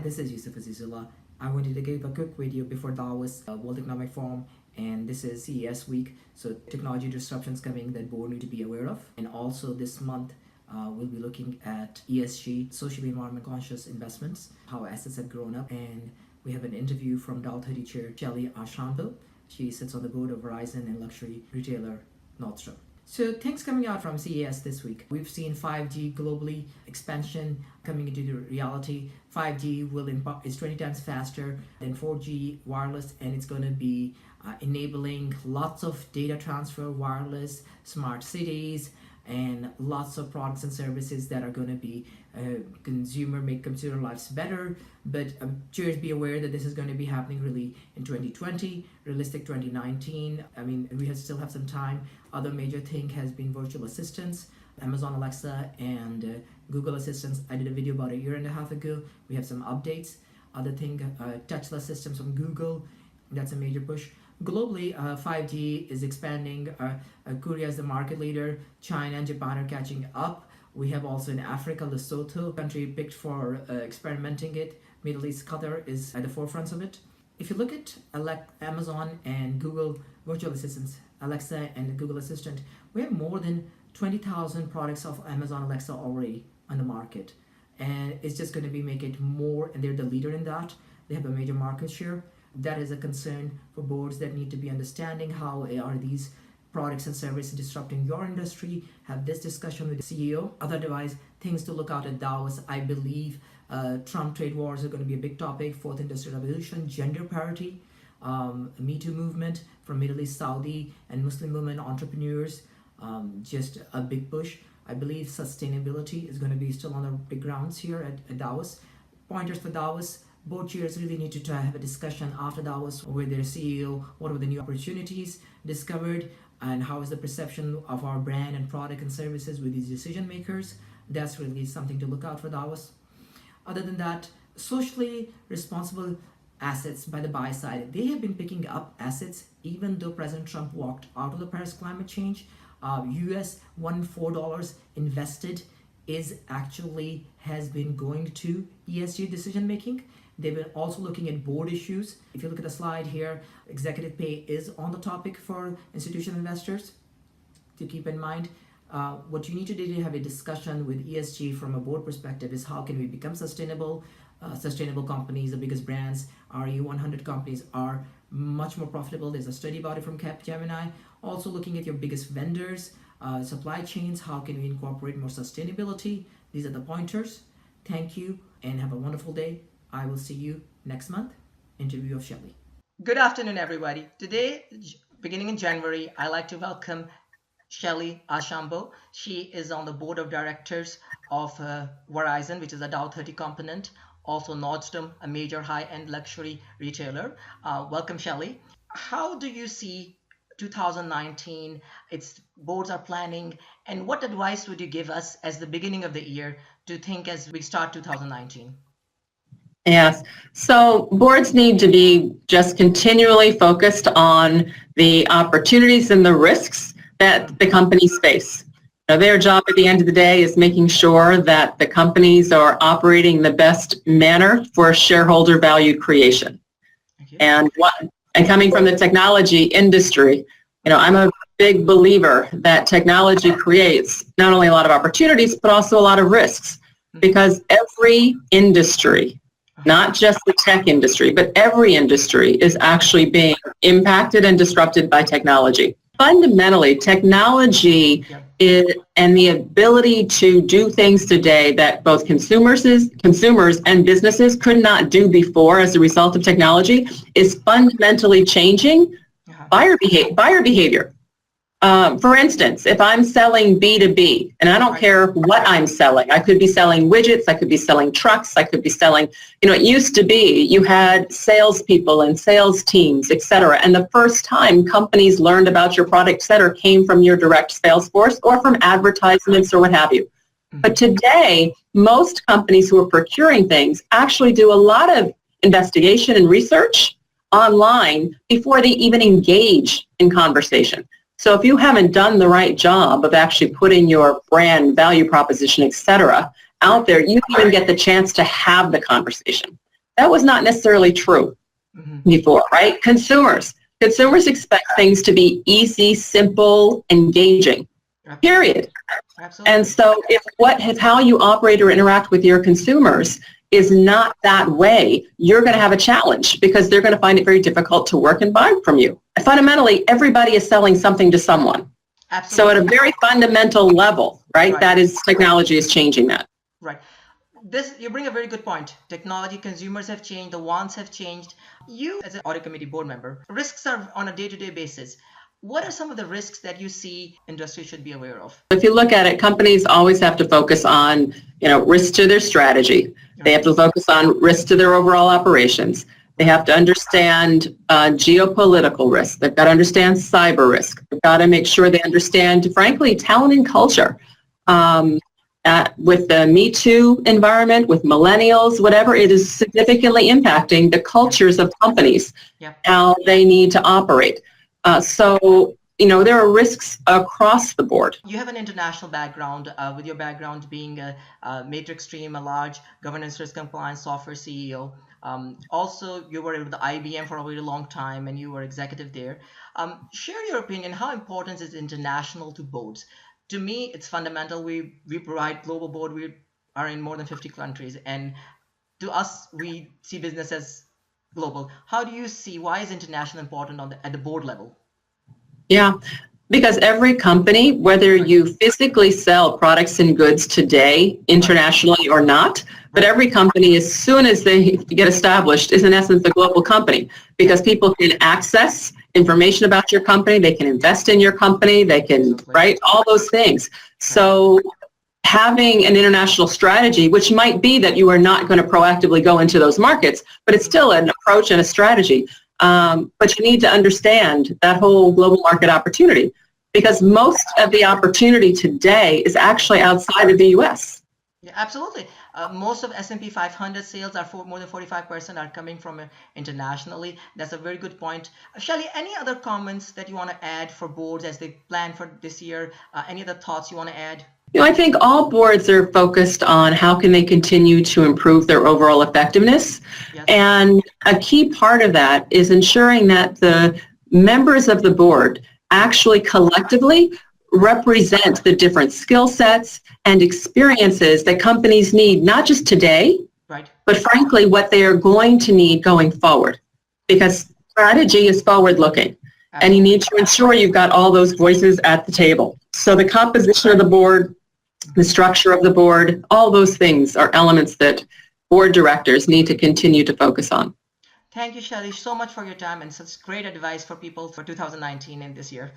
this is Yusuf Azizullah. I wanted to give a quick video before Davos World Economic Forum, and this is CES week, so technology disruptions coming that board need to be aware of. And also this month, we'll be looking at ESG, socially environment conscious investments, how assets have grown up, and we have an interview from Dow 30 chair Shellye Archambeau. She sits on the board of Verizon and luxury retailer Nordstrom. So things coming out from CES this week. We've seen 5G globally expansion coming into reality. 5G is 20 times faster than 4G wireless, and it's going to be enabling lots of data transfer, wireless, smart cities, and lots of products and services that are going to be make consumer lives better. But just be aware that this is going to be happening really in 2020, realistic 2019. I mean, we still have some time. Other major thing has been virtual assistants, Amazon Alexa and Google Assistants. I did a video about a year and a half ago. We have some updates. Other thing, touchless systems from Google. That's a major push. Globally, 5G is expanding. Korea is the market leader. China and Japan are catching up. We have also in Africa, Lesotho, country picked for experimenting it. Middle East, Qatar is at the forefront of it. If you look at Amazon and Google virtual assistants, Alexa and Google Assistant, we have more than 20,000 products of Amazon Alexa already on the market. And it's just going to be make it more, and they're the leader in that. They have a major market share. That is a concern for boards that need to be understanding how are these products and services disrupting your industry. Have this discussion with the CEO. Otherwise, things to look out at Davos. I believe Trump trade wars are going to be a big topic. Fourth industrial revolution, gender parity, Me Too movement from Middle East, Saudi, and Muslim women entrepreneurs. Just a big push. I believe sustainability is going to be still on the big grounds here at Davos. Pointers for Davos. Board chairs really need to have a discussion after Davos with their CEO. What are the new opportunities discovered, and how is the perception of our brand and product and services with these decision makers? That's really something to look out for Davos. Other than that, socially responsible assets by the buy side. They have been picking up assets even though President Trump walked out of the Paris climate change. US $104 invested has been going to ESG decision making. They've been also looking at board issues. If you look at the slide here, executive pay is on the topic for institutional investors to keep in mind. What you need to do to have a discussion with ESG from a board perspective is how can we become sustainable. Sustainable companies, the biggest brands, RE 100 companies are much more profitable. There's a study about it from Capgemini. Also looking at your biggest vendors, supply chains, how can we incorporate more sustainability? These are the pointers. Thank you and have a wonderful day. I will see you next month. Interview of Shellye. Good afternoon, everybody. Today, beginning in January, I'd like to welcome Shellye Archambeau. She is on the board of directors of Verizon, which is a Dow 30 component. Also Nordstrom, a major high-end luxury retailer. Welcome, Shellye. How do you see 2019? Its boards are planning, and what advice would you give us as the beginning of the year to think as we start 2019? Yes. So boards need to be just continually focused on the opportunities and the risks that the companies face. Now, their job at the end of the day is making sure that the companies are operating in the best manner for shareholder value creation. And coming from the technology industry, I'm a big believer that technology creates not only a lot of opportunities, but also a lot of risks, because every industry, not just the tech industry, but every industry is actually being impacted and disrupted by technology. Fundamentally, technology and the ability to do things today that both consumers and businesses could not do before as a result of technology is fundamentally changing buyer behavior. For instance, if I'm selling B2B, and I don't care what I'm selling, I could be selling widgets, I could be selling trucks, I could be selling, it used to be you had salespeople and sales teams, et cetera. And the first time companies learned about your product, et cetera, came from your direct sales force or from advertisements or what have you. But today, most companies who are procuring things actually do a lot of investigation and research online before they even engage in conversation. So if you haven't done the right job of actually putting your brand value proposition, et cetera, out there, you don't even get the chance to have the conversation. That was not necessarily true before, right? Consumers expect things to be easy, simple, engaging, period. Absolutely. And so if how you operate or interact with your consumers is not that way, you're going to have a challenge because they're going to find it very difficult to work and buy from you. Fundamentally, everybody is selling something to someone. Absolutely. So at a very fundamental level, right, Right. technology is changing that. Right. You bring a very good point. Technology, consumers have changed, the wants have changed. You, as an audit committee board member, risks are on a day-to-day basis. What are some of the risks that you see industry should be aware of? If you look at it, companies always have to focus on, risk to their strategy. They have to focus on risk to their overall operations. They have to understand geopolitical risk. They've got to understand cyber risk. They've got to make sure they understand, frankly, talent and culture. With the Me Too environment, with millennials, whatever, it is significantly impacting the cultures of companies, how they need to operate. So there are risks across the board. You have an international background, with your background being a matrix stream, a large governance risk compliance software CEO. Also, you were with the IBM for a very long time and you were executive there. Share your opinion. How important is international to boards? To me, it's fundamental. We provide global board. We are in more than 50 countries. And to us, we see business as global. How do you see, why is international important at the board level? Yeah, because every company, whether you physically sell products and goods today, internationally or not, but every company, as soon as they get established, is in essence a global company because people can access information about your company, they can invest in your company, they can, right, all those things. So having an international strategy, which might be that you are not going to proactively go into those markets, but it's still an approach and a strategy. But you need to understand that whole global market opportunity because most of the opportunity today is actually outside of the U.S. Yeah, absolutely. Most of S&P 500 sales are more than 45% are coming from internationally. That's a very good point. Shellye, any other comments that you want to add for boards as they plan for this year? Any other thoughts you want to add? I think all boards are focused on how can they continue to improve their overall effectiveness. Yes. And a key part of that is ensuring that the members of the board actually collectively represent the different skill sets and experiences that companies need, not just today, right, but frankly, what they are going to need going forward. Because strategy is forward-looking, and you need to ensure you've got all those voices at the table. So the composition of the board, the structure of the board, all those things are elements that board directors need to continue to focus on. Thank you, Shellye, so much for your time and such great advice for people for 2019 and this year.